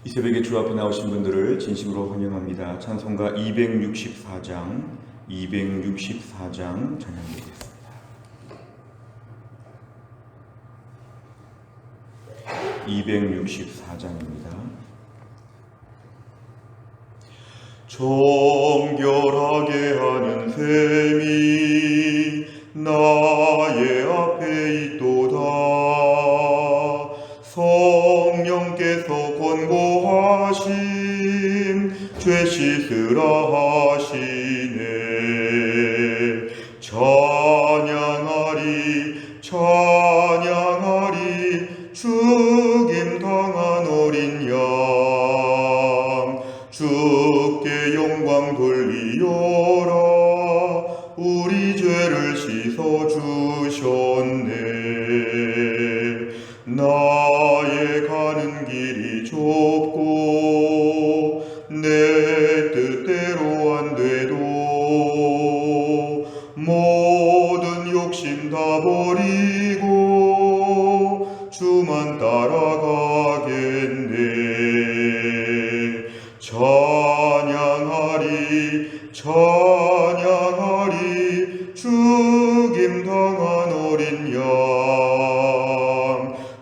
이 새벽에 주 앞에 나오신 분들을 진심으로 환영합니다. 찬송가 264장 찬양드리겠습니다. 264장입니다. 정결하게 하는 셈이 나의 앞에 있도다. 성령께서 권고하심 죄 씻으라 하시네. 찬양하리 죽임 당한 어린 양 주께 영광 돌리어라. 우리 죄를 씻어 주셨네. 나의 가는 길이 좁고 내 뜻대로 안 돼도 모든 욕심 다 버리고 주만 따라가겠네. 찬양하리 죽임 당한 어린 양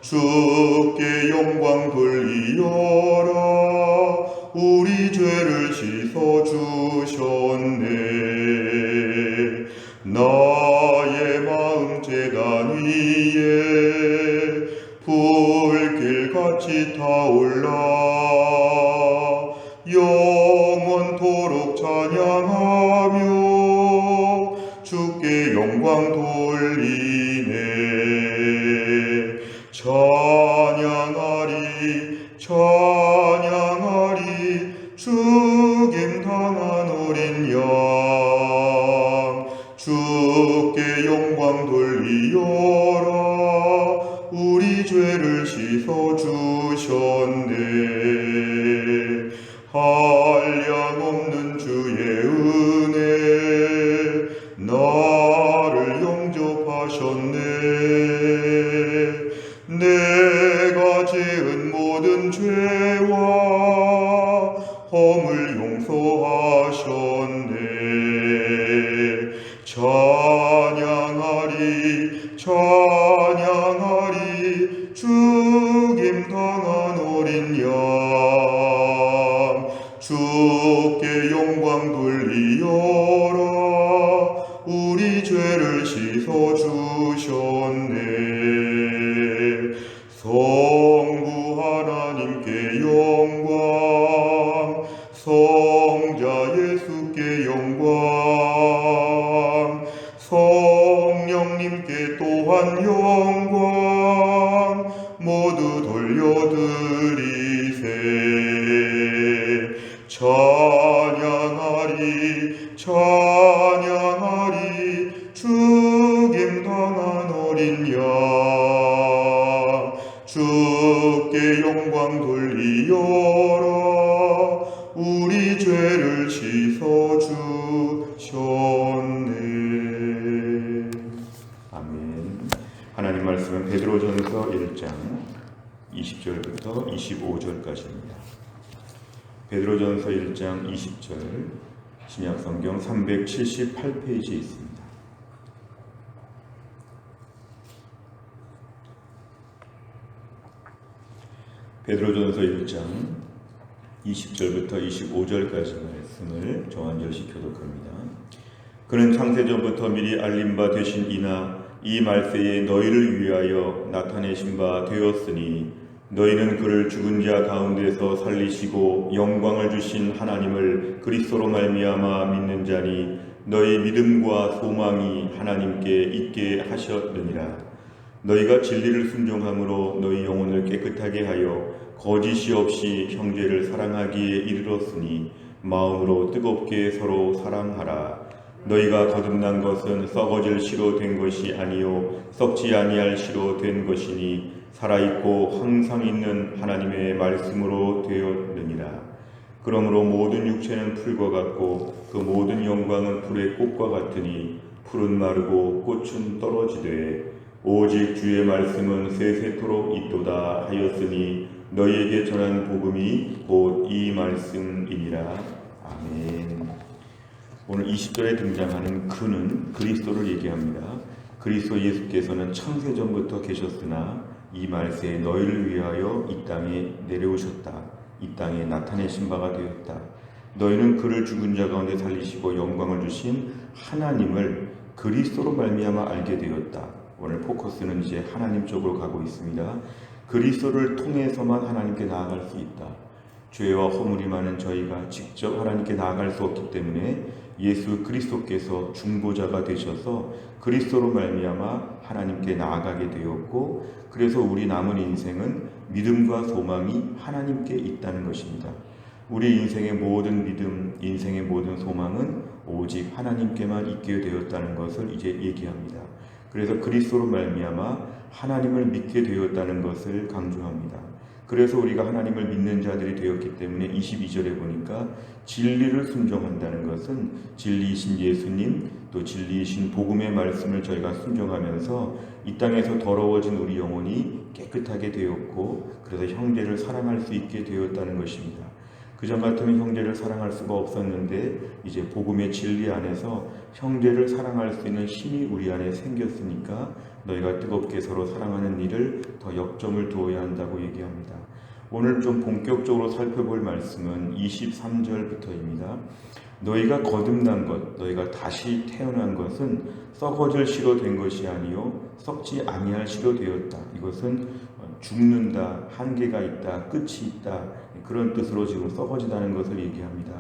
주께 영광 돌리어라. 우리 죄를 씻어 주셨네. 나의 마음 제단 위에 불길같이 타올라 영원토록 찬양하며 주께 영광 돌리네. 찬양하리 죽임 당한 어린 양 주께 영광 돌리어라. 우리 죄를 씻어 주셨네. 한량없는 주의 은혜 나를 영접하셨네. 내가 지은 모든 죄와 허물 용서하셨네. 찬양하리 죽임 당한 어린 양 주께 영광 돌리어라. 우리 죄를 씻어 주셨네. 성부 하나님께 영광, 성자 예수께 영광, 성령님께 또한 영광 모두 돌려드리세. 찬양하리 죽임 당한 어린 양 주께 영광 돌리어라. 우리 죄를 씻어 주셨네. 아멘. 하나님 말씀은 베드로전서 1장 20절부터 25절까지입니다. 베드로전서 1장 20절 신약성경 378페이지에 있습니다. 베드로전서 1장 20절부터 25절까지 말씀을 정한절시 교독합니다. 그는 창세전부터 미리 알림 바 되신 이나 이 말세에 너희를 위하여 나타내신 바 되었으니 너희는 그를 죽은 자 가운데서 살리시고 영광을 주신 하나님을 그리스도로 말미암아 믿는 자니 너희 믿음과 소망이 하나님께 있게 하셨느니라. 너희가 진리를 순종함으로 너희 영혼을 깨끗하게 하여 거짓이 없이 형제를 사랑하기에 이르렀으니 마음으로 뜨겁게 서로 사랑하라. 너희가 거듭난 것은 썩어질 씨로 된 것이 아니요 썩지 아니할 씨로 된 것이니 살아있고 항상 있는 하나님의 말씀으로 되었느니라. 그러므로 모든 육체는 풀과 같고 그 모든 영광은 불의 꽃과 같으니 풀은 마르고 꽃은 떨어지되 오직 주의 말씀은 세세토록 있도다 하였으니 너희에게 전한 복음이 곧 이 말씀이니라. 아멘. 오늘 20절에 등장하는 그는 그리스도를 얘기합니다. 그리스도 예수께서는 창세전부터 계셨으나 이 말세에 너희를 위하여 이 땅에 내려오셨다. 이 땅에 나타내신 바가 되었다. 너희는 그를 죽은 자 가운데 살리시고 영광을 주신 하나님을 그리스도로 말미암아 알게 되었다. 오늘 포커스는 이제 하나님 쪽으로 가고 있습니다. 그리스도를 통해서만 하나님께 나아갈 수 있다. 죄와 허물이 많은 저희가 직접 하나님께 나아갈 수 없기 때문에 예수 그리스도께서 중보자가 되셔서 그리스도로 말미암아 하나님께 나아가게 되었고, 그래서 우리 남은 인생은 믿음과 소망이 하나님께 있다는 것입니다. 우리 인생의 모든 믿음, 인생의 모든 소망은 오직 하나님께만 있게 되었다는 것을 이제 얘기합니다. 그래서 그리스도로 말미암아 하나님을 믿게 되었다는 것을 강조합니다. 그래서 우리가 하나님을 믿는 자들이 되었기 때문에 22절에 보니까 진리를 순종한다는 것은 진리이신 예수님, 또 진리이신 복음의 말씀을 저희가 순종하면서 이 땅에서 더러워진 우리 영혼이 깨끗하게 되었고, 그래서 형제를 사랑할 수 있게 되었다는 것입니다. 그전 같으면 형제를 사랑할 수가 없었는데 이제 복음의 진리 안에서 형제를 사랑할 수 있는 힘이 우리 안에 생겼으니까 너희가 뜨겁게 서로 사랑하는 일을 더 역점을 두어야 한다고 얘기합니다. 오늘 좀 본격적으로 살펴볼 말씀은 23절부터입니다. 너희가 거듭난 것, 너희가 다시 태어난 것은 썩어질 씨로 된 것이 아니요 썩지 아니할 씨로 되었다. 이것은 죽는다, 한계가 있다, 끝이 있다, 그런 뜻으로 지금 썩어지다는 것을 얘기합니다.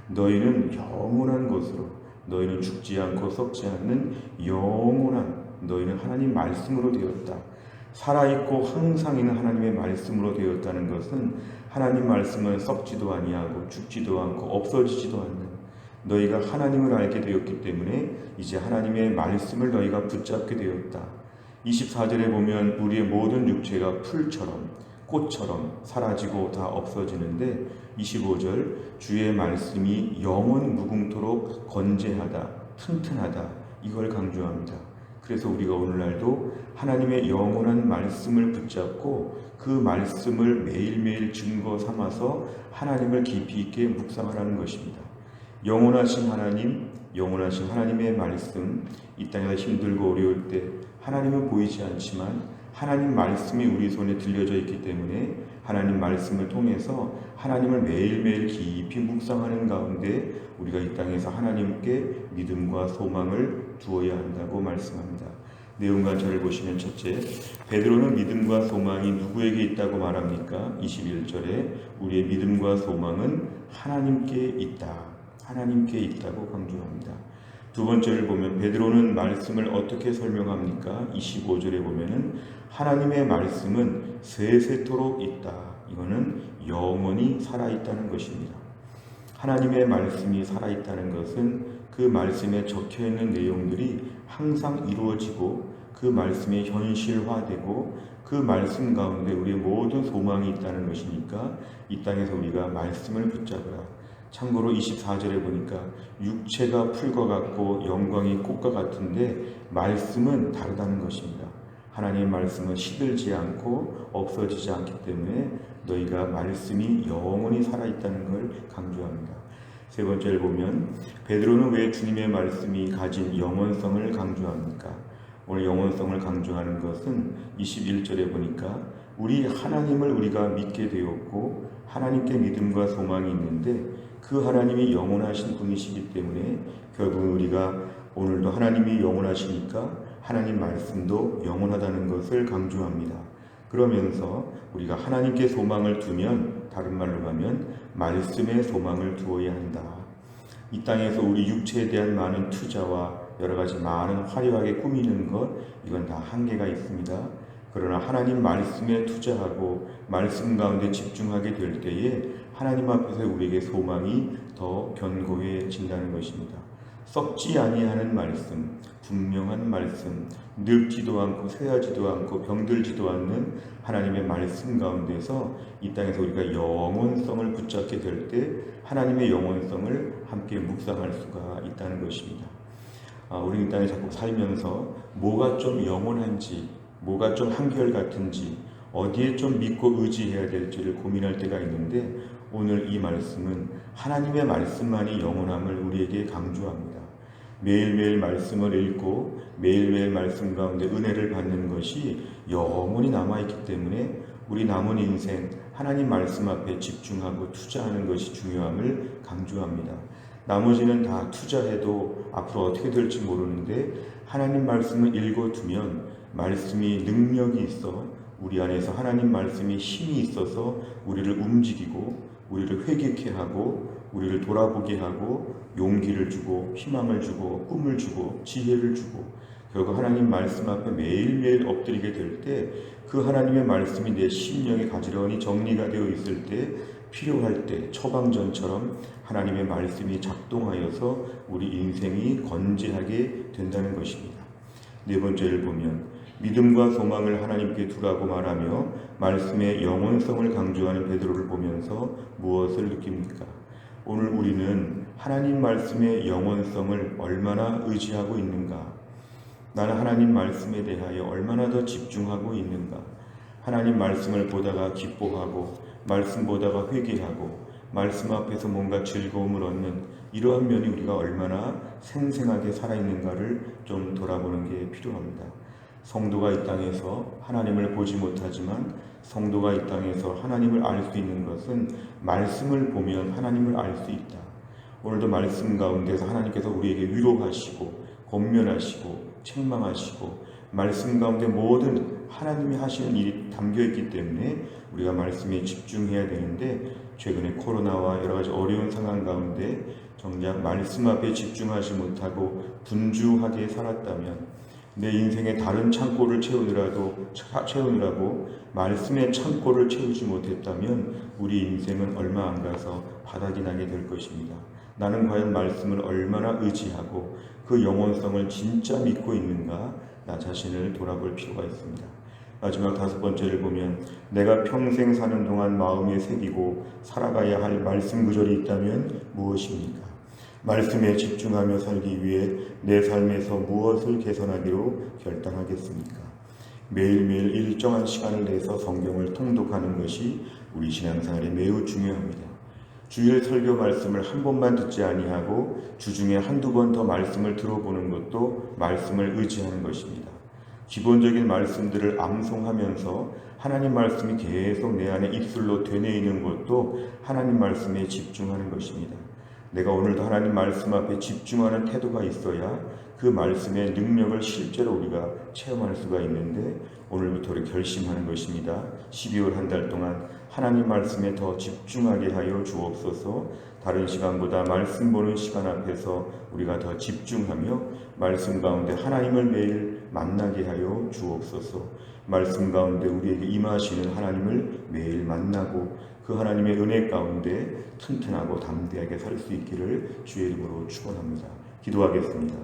너희는 영원한 것으로, 너희는 죽지 않고 썩지 않는 영원한, 너희는 하나님 말씀으로 되었다. 살아있고 항상 있는 하나님의 말씀으로 되었다는 것은 하나님 말씀은 썩지도 아니하고 죽지도 않고 없어지지도 않는, 너희가 하나님을 알게 되었기 때문에 이제 하나님의 말씀을 너희가 붙잡게 되었다. 24절에 보면 우리의 모든 육체가 풀처럼 꽃처럼 사라지고 다 없어지는데 25절 주의 말씀이 영원 무궁토록 건재하다, 튼튼하다, 이걸 강조합니다. 그래서 우리가 오늘날도 하나님의 영원한 말씀을 붙잡고 그 말씀을 매일매일 증거 삼아서 하나님을 깊이 있게 묵상하라는 것입니다. 영원하신 하나님, 영원하신 하나님의 말씀, 이 땅에서 힘들고 어려울 때 하나님은 보이지 않지만 하나님 말씀이 우리 손에 들려져 있기 때문에 하나님 말씀을 통해서 하나님을 매일매일 깊이 묵상하는 가운데 우리가 이 땅에서 하나님께 믿음과 소망을 두어야 한다고 말씀합니다. 내용 간절을 보시면 첫째, 베드로는 믿음과 소망이 누구에게 있다고 말합니까? 21절에 우리의 믿음과 소망은 하나님께 있다, 하나님께 있다고 강조합니다. 두 번째를 보면 베드로는 말씀을 어떻게 설명합니까? 25절에 보면은 하나님의 말씀은 세세토록 있다. 이거는 영원히 살아있다는 것입니다. 하나님의 말씀이 살아있다는 것은 그 말씀에 적혀있는 내용들이 항상 이루어지고 그 말씀이 현실화되고 그 말씀 가운데 우리의 모든 소망이 있다는 것이니까 이 땅에서 우리가 말씀을 붙잡으라. 참고로 24절에 보니까 육체가 풀과 같고 영광이 꽃과 같은데 말씀은 다르다는 것입니다. 하나님의 말씀은 시들지 않고 없어지지 않기 때문에 너희가 말씀이 영원히 살아있다는 걸 강조합니다. 세 번째를 보면 베드로는 왜 주님의 말씀이 가진 영원성을 강조합니까? 오늘 영원성을 강조하는 것은 21절에 보니까 우리 하나님을 우리가 믿게 되었고 하나님께 믿음과 소망이 있는데 그 하나님이 영원하신 분이시기 때문에 결국 우리가 오늘도 하나님이 영원하시니까 하나님 말씀도 영원하다는 것을 강조합니다. 그러면서 우리가 하나님께 소망을 두면 다른 말로 하면 말씀에 소망을 두어야 한다. 이 땅에서 우리 육체에 대한 많은 투자와 여러 가지 많은 화려하게 꾸미는 것, 이건 다 한계가 있습니다. 그러나 하나님 말씀에 투자하고 말씀 가운데 집중하게 될 때에 하나님 앞에서 우리에게 소망이 더 견고해진다는 것입니다. 썩지 아니하는 말씀, 분명한 말씀, 늙지도 않고 쇠하지도 않고 병들지도 않는 하나님의 말씀 가운데서 이 땅에서 우리가 영원성을 붙잡게 될 때 하나님의 영원성을 함께 묵상할 수가 있다는 것입니다. 우리 이 땅에 자꾸 살면서 뭐가 좀 영원한지, 뭐가 좀 한결같은지, 어디에 좀 믿고 의지해야 될지를 고민할 때가 있는데, 오늘 이 말씀은 하나님의 말씀만이 영원함을 우리에게 강조합니다. 매일매일 말씀을 읽고 매일매일 말씀 가운데 은혜를 받는 것이 영원히 남아있기 때문에 우리 남은 인생 하나님 말씀 앞에 집중하고 투자하는 것이 중요함을 강조합니다. 나머지는 다 투자해도 앞으로 어떻게 될지 모르는데, 하나님 말씀을 읽어두면 말씀이 능력이 있어 우리 안에서 하나님 말씀이 힘이 있어서 우리를 움직이고 우리를 회개케 하고 우리를 돌아보게 하고 용기를 주고 희망을 주고 꿈을 주고 지혜를 주고, 결국 하나님 말씀 앞에 매일매일 엎드리게 될 때 그 하나님의 말씀이 내 심령에 가지런히 정리가 되어 있을 때, 필요할 때 처방전처럼 하나님의 말씀이 작동하여서 우리 인생이 건재하게 된다는 것입니다. 네 번째를 보면 믿음과 소망을 하나님께 두라고 말하며 말씀의 영원성을 강조하는 베드로를 보면서 무엇을 느낍니까? 오늘 우리는 하나님 말씀의 영원성을 얼마나 의지하고 있는가? 나는 하나님 말씀에 대하여 얼마나 더 집중하고 있는가? 하나님 말씀을 보다가 기뻐하고 말씀 보다가 회개하고 말씀 앞에서 뭔가 즐거움을 얻는 이러한 면이 우리가 얼마나 생생하게 살아있는가를 좀 돌아보는 게 필요합니다. 성도가 이 땅에서 하나님을 보지 못하지만 성도가 이 땅에서 하나님을 알 수 있는 것은 말씀을 보면 하나님을 알 수 있다. 오늘도 말씀 가운데서 하나님께서 우리에게 위로하시고 권면하시고 책망하시고 말씀 가운데 모든 하나님이 하시는 일이 담겨있기 때문에 우리가 말씀에 집중해야 되는데, 최근에 코로나와 여러 가지 어려운 상황 가운데 정작 말씀 앞에 집중하지 못하고 분주하게 살았다면, 내 인생의 다른 창고를 채우느라고 말씀의 창고를 채우지 못했다면 우리 인생은 얼마 안 가서 바닥이 나게 될 것입니다. 나는 과연 말씀을 얼마나 의지하고 그 영원성을 진짜 믿고 있는가? 나 자신을 돌아볼 필요가 있습니다. 마지막 다섯 번째를 보면 내가 평생 사는 동안 마음에 새기고 살아가야 할 말씀 구절이 있다면 무엇입니까? 말씀에 집중하며 살기 위해 내 삶에서 무엇을 개선하기로 결단하겠습니까? 매일매일 일정한 시간을 내서 성경을 통독하는 것이 우리 신앙생활에 매우 중요합니다. 주일 설교 말씀을 한 번만 듣지 아니하고 주중에 한두 번 더 말씀을 들어보는 것도 말씀을 의지하는 것입니다. 기본적인 말씀들을 암송하면서 하나님 말씀이 계속 내 안에 입술로 되뇌이는 것도 하나님 말씀에 집중하는 것입니다. 내가 오늘도 하나님 말씀 앞에 집중하는 태도가 있어야 그 말씀의 능력을 실제로 우리가 체험할 수가 있는데, 오늘부터 우리 결심하는 것입니다. 12월 한 달 동안 하나님 말씀에 더 집중하게 하여 주옵소서. 다른 시간보다 말씀 보는 시간 앞에서 우리가 더 집중하며 말씀 가운데 하나님을 매일 만나게 하여 주옵소서. 말씀 가운데 우리에게 임하시는 하나님을 매일 만나고 그 하나님의 은혜 가운데 튼튼하고 담대하게 살 수 있기를 주의 이름으로 축원합니다. 기도하겠습니다.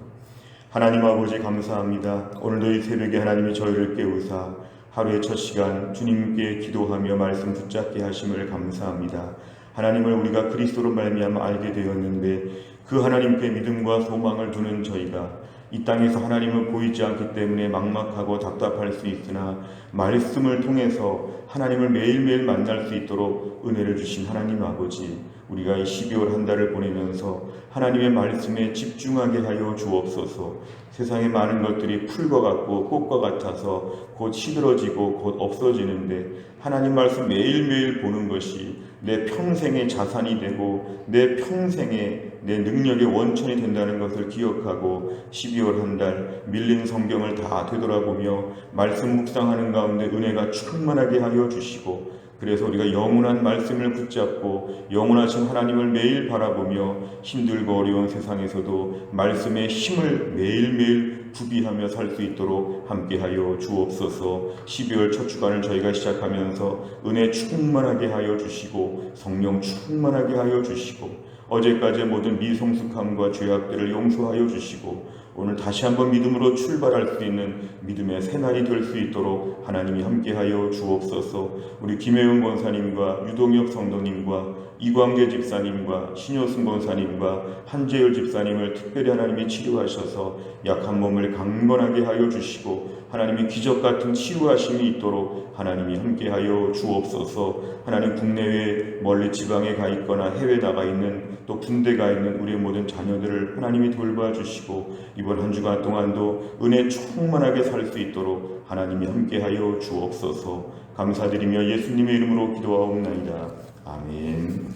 하나님 아버지 감사합니다. 오늘도 이 새벽에 하나님이 저희를 깨우사 하루의 첫 시간 주님께 기도하며 말씀 붙잡게 하심을 감사합니다. 하나님을 우리가 그리스도로 말미암아 알게 되었는데, 그 하나님께 믿음과 소망을 두는 저희가 이 땅에서 하나님을 보이지 않기 때문에 막막하고 답답할 수 있으나, 말씀을 통해서 하나님을 매일매일 만날 수 있도록 은혜를 주신 하나님 아버지, 우리가 이 12월 한 달을 보내면서 하나님의 말씀에 집중하게 하여 주옵소서. 세상의 많은 것들이 풀과 같고 꽃과 같아서 곧 시들어지고 곧 없어지는데, 하나님 말씀 매일매일 보는 것이 내 평생의 자산이 되고 내 평생의 내 능력의 원천이 된다는 것을 기억하고 12월 한 달 밀린 성경을 다 되돌아보며 말씀 묵상하는 가운데 은혜가 충만하게 하여 주시고, 그래서 우리가 영원한 말씀을 붙잡고 영원하신 하나님을 매일 바라보며 힘들고 어려운 세상에서도 말씀의 힘을 매일매일 구비하며 살 수 있도록 함께하여 주옵소서. 12월 첫 주간을 저희가 시작하면서 은혜 충만하게 하여 주시고 성령 충만하게 하여 주시고 어제까지의 모든 미성숙함과 죄악들을 용서하여 주시고 오늘 다시 한번 믿음으로 출발할 수 있는 믿음의 새날이 될 수 있도록 하나님이 함께하여 주옵소서. 우리 김혜은 권사님과 유동혁 성도님과 이광재 집사님과 신효승 권사님과 한재열 집사님을 특별히 하나님이 치료하셔서 약한 몸을 강건하게 하여 주시고 하나님이 기적같은 치유하심이 있도록 하나님이 함께하여 주옵소서. 하나님 국내외 멀리 지방에 가 있거나 해외 나가 있는 또 군대 가 있는 우리의 모든 자녀들을 하나님이 돌봐주시고 이번 한 주간 동안도 은혜 충만하게 살 수 있도록 하나님이 함께하여 주옵소서. 감사드리며 예수님의 이름으로 기도하옵나이다. 아멘.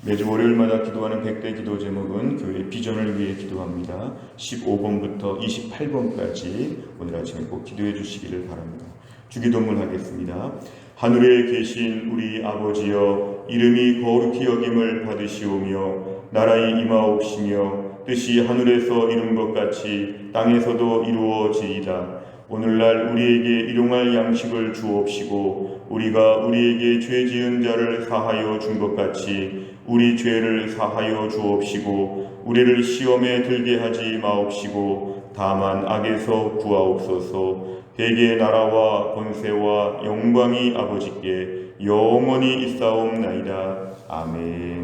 매주 월요일마다 기도하는 100대 기도 제목은 교회 비전을 위해 기도합니다. 15번부터 28번까지 오늘 아침에 꼭 기도해 주시기를 바랍니다. 주기도문 하겠습니다. 하늘에 계신 우리 아버지여, 이름이 거룩히 여김을 받으시오며 나라의 임하옵시며 뜻이 하늘에서 이룬 것 같이 땅에서도 이루어지이다. 오늘날 우리에게 일용할 양식을 주옵시고 우리가 우리에게 죄 지은 자를 사하여 준 것 같이 우리 죄를 사하여 주옵시고 우리를 시험에 들게 하지 마옵시고 다만 악에서 구하옵소서. 대개 나라와 권세와 영광이 아버지께 영원히 있사옵나이다. 아멘.